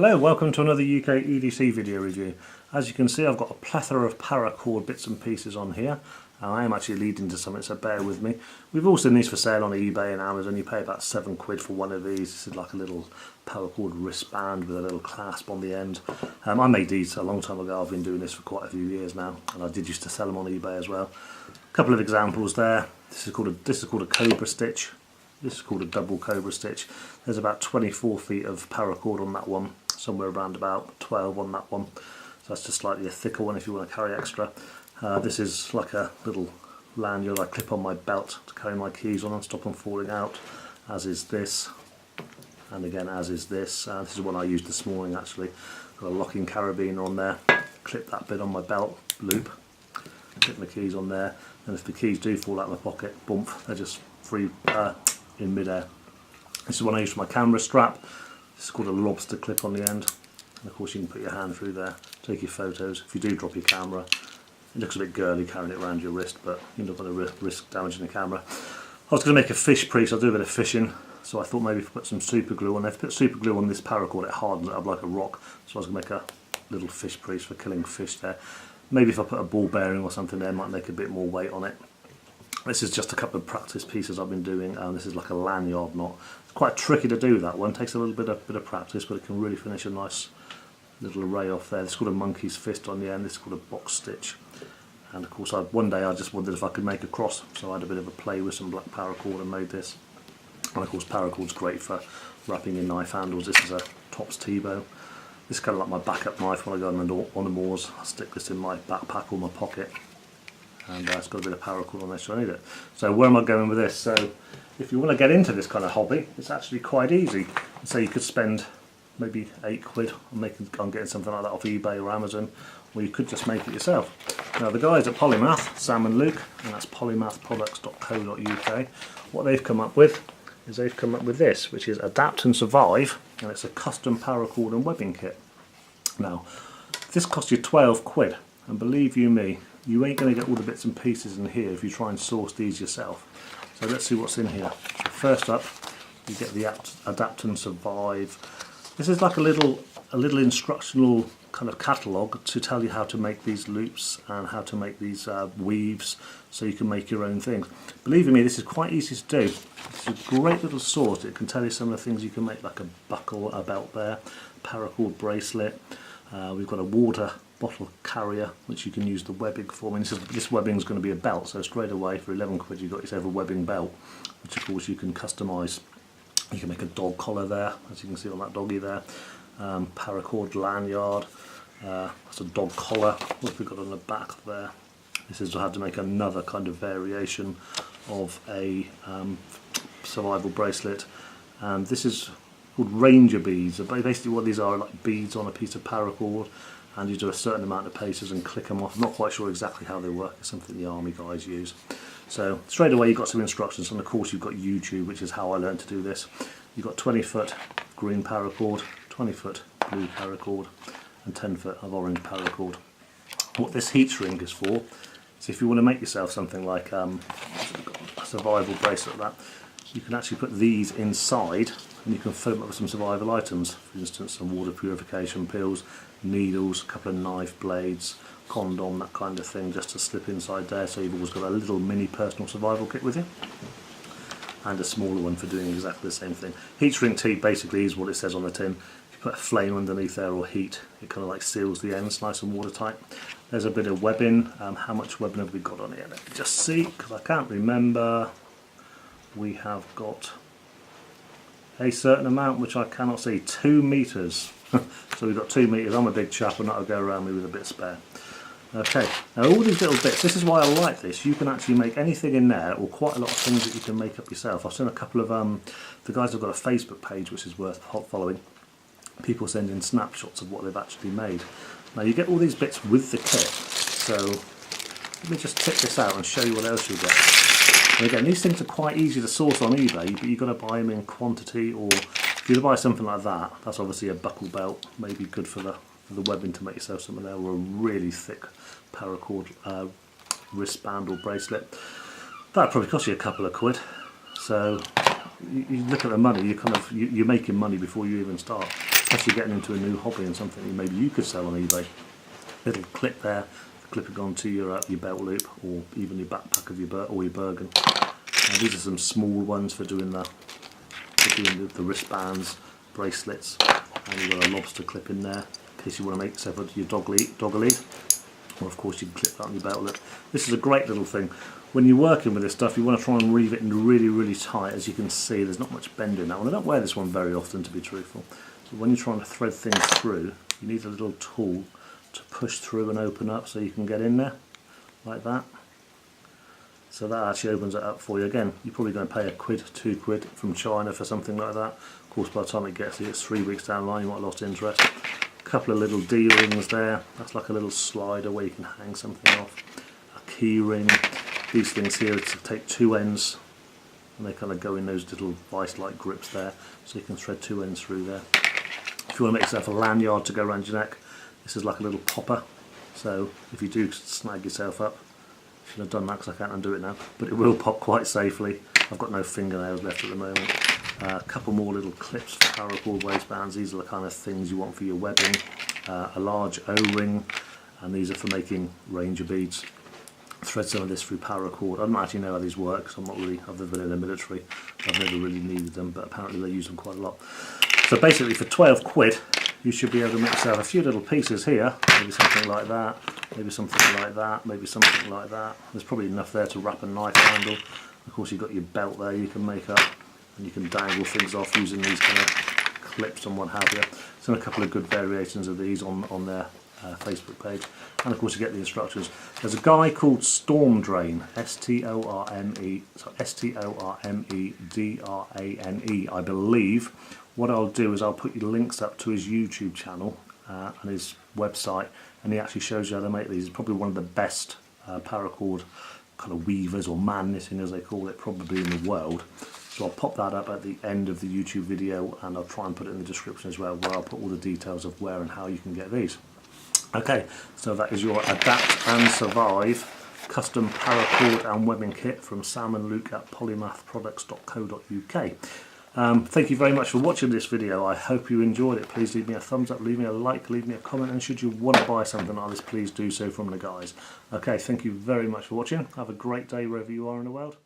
Hello, welcome to another UK EDC video review. As you can see, I've got a plethora of Paracord bits and pieces on here. And I am actually leading to something, so bear with me. We've all seen these for sale on eBay and Amazon. You pay about £7 for one of these. This is like a little Paracord wristband with a little clasp on the end. I made these a long time ago. I've been doing this for quite a few years now, and I did used to sell them on eBay as well. A couple of examples there. This is called a cobra stitch. This is called a double cobra stitch. There's about 24 feet of paracord on that one, somewhere around about 12 on that one. So that's just slightly a thicker one if you want to carry extra. This is like a little lanyard I clip on my belt to carry my keys on and stop them falling out, as is this, and again as is this. This is one I used this morning actually. Got a locking carabiner on there, clip that bit on my belt loop, clip my keys on there, and if the keys do fall out of my pocket, bump, they're just free in mid-air. This is one I use for my camera strap. This is called a lobster clip on the end, and of course you can put your hand through there, take your photos. If you do drop your camera, it looks a bit girly carrying it around your wrist, but you're not going to risk damaging the camera. I was going to make a fish priest. I'll do a bit of fishing, so I thought maybe if I put some super glue on there. If I put super glue on this paracord, it hardens it up like a rock, so I was going to make a little fish priest for killing fish there. Maybe if I put a ball bearing or something there, it might make a bit more weight on it. This is just a couple of practice pieces I've been doing. This is like a lanyard knot. It's quite tricky to do, that one. It takes a little bit of practice, but it can really finish a nice little array off there. This is called a monkey's fist on the end. This is called a box stitch. And of course, one day I just wondered if I could make a cross, so I had a bit of a play with some black paracord and made this. And of course, paracord's great for wrapping in knife handles. This is a Tops T-bow. This is kind of like my backup knife when I go on the moors. I stick this in my backpack or my pocket. And it's got a bit of paracord on there, so I need it. So where am I going with this? So if you want to get into this kind of hobby, it's actually quite easy. So you could spend maybe £8 on getting something like that off eBay or Amazon, or you could just make it yourself. Now the guys at Polymath, Sam and Luke, and that's polymathproducts.co.uk, what they've come up with is they've come up with this, which is Adapt and Survive, and it's a custom paracord and webbing kit. Now this cost you £12, and believe you me, you ain't going to get all the bits and pieces in here if you try and source these yourself. So let's see what's in here. So first up, you get the Adapt and Survive. This is like a little instructional kind of catalogue to tell you how to make these loops and how to make these weaves, so you can make your own things. Believe me, this is quite easy to do. It's a great little source. It can tell you some of the things you can make, like a buckle, a belt there, paracord bracelet. We've got a water bottle carrier which you can use the webbing for. I mean, this webbing is going to be a belt, so straight away for £11 you've got yourself a webbing belt, which of course you can customise. You can make a dog collar there, as you can see on that doggy there. Paracord lanyard. That's a dog collar. What have we got on the back there? This is how to make another kind of variation of a survival bracelet. And this is called ranger beads. Basically what these are like beads on a piece of paracord, and you do a certain amount of paces and click them off. I'm not quite sure exactly how they work. It's something the army guys use. So straight away you've got some instructions, and of course you've got YouTube, which is how I learned to do this. You've got 20-foot green paracord, 20-foot blue paracord, and 10-foot of orange paracord. What this heat shrink is for is if you want to make yourself something like a survival bracelet like that, you can actually put these inside and you can fill them up with some survival items. For instance, some water purification pills, needles, a couple of knife blades, condom, that kind of thing, just to slip inside there, so you've always got a little mini personal survival kit with you, and a smaller one for doing exactly the same thing. Heat shrink tea basically is what it says on the tin. If you put a flame underneath there or heat, it kind of like seals the ends nice and watertight. There's a bit of webbing. How much webbing have we got on here? Let me just see, because I can't remember. We have got a certain amount which I cannot see, 2 meters. So we've got 2 meters. I'm a big chap and that'll go around me with a bit spare. Okay, now all these little bits, this is why I like this. You can actually make anything in there, or quite a lot of things that you can make up yourself. I've seen a couple of, the guys have got a Facebook page which is worth following. People send in snapshots of what they've actually made. Now you get all these bits with the kit, so let me just tip this out and show you what else you get. And again, these things are quite easy to source on eBay, but you've got to buy them in quantity, or if you buy something like that, that's obviously a buckle belt, maybe good for the webbing to make yourself something there, or a really thick paracord wristband or bracelet. That'd probably cost you a couple of quid. So you look at the money, you're making money before you even start. as you're getting into a new hobby and something that maybe you could sell on eBay. Little clip there, clip it onto your belt loop, or even your backpack of your Bergen. These are some small ones for doing the wristbands, bracelets, and you've got a lobster clip in there in case you want to make yourself your dog lead. Or of course you can clip that on your belt loop. This is a great little thing. When you're working with this stuff, you want to try and reeve it in really tight. As you can see, there's not much bend in that one. I don't wear this one very often, to be truthful. So when you're trying to thread things through, you need a little tool to push through and open up so you can get in there, like that. So that actually opens it up for you. Again, you're probably going to pay £1, £2 from China for something like that. Of course, by the time it gets here, it's 3 weeks down the line, you might have lost interest. A couple of little D-rings there. That's like a little slider where you can hang something off. A key ring. These things here to take 2 ends, and they kind of go in those little vice-like grips there, so you can thread 2 ends through there. If you want to make yourself a lanyard to go around your neck, this is like a little popper. So if you do snag yourself up, I should have done that because I can't undo it now, but it will pop quite safely. I've got no fingernails left at the moment. A couple more little clips for paracord waistbands. These are the kind of things you want for your webbing. A large O-ring, and these are for making ranger beads. Thread some of this through paracord. I don't actually know how these work because I've never been in the military. I've never really needed them, but apparently they use them quite a lot. So basically for £12 you should be able to make yourself a few little pieces here, maybe something like that, maybe something like that, maybe something like that. There's probably enough there to wrap a knife handle. Of course you've got your belt there you can make up, and you can dangle things off using these kind of clips and what have you. So a couple of good variations of these on their Facebook page, and of course you get the instructions. There's a guy called Storm Drain, S-T-O-R-M-E D-R-A-N-E, I believe. What I'll do is I'll put you links up to his YouTube channel and his website, and he actually shows you how to make these. He's probably one of the best paracord kind of weavers, or man knitting as they call it, probably in the world. So I'll pop that up at the end of the YouTube video, and I'll try and put it in the description as well, where I'll put all the details of where and how you can get these. Okay, so that is your Adapt and Survive custom paracord and webbing kit from Sam and Luke at polymathproducts.co.uk. Thank you very much for watching this video. I hope you enjoyed it. Please leave me a thumbs up, leave me a like, leave me a comment, and should you want to buy something like this, please do so from the guys. Okay, thank you very much for watching. Have a great day wherever you are in the world.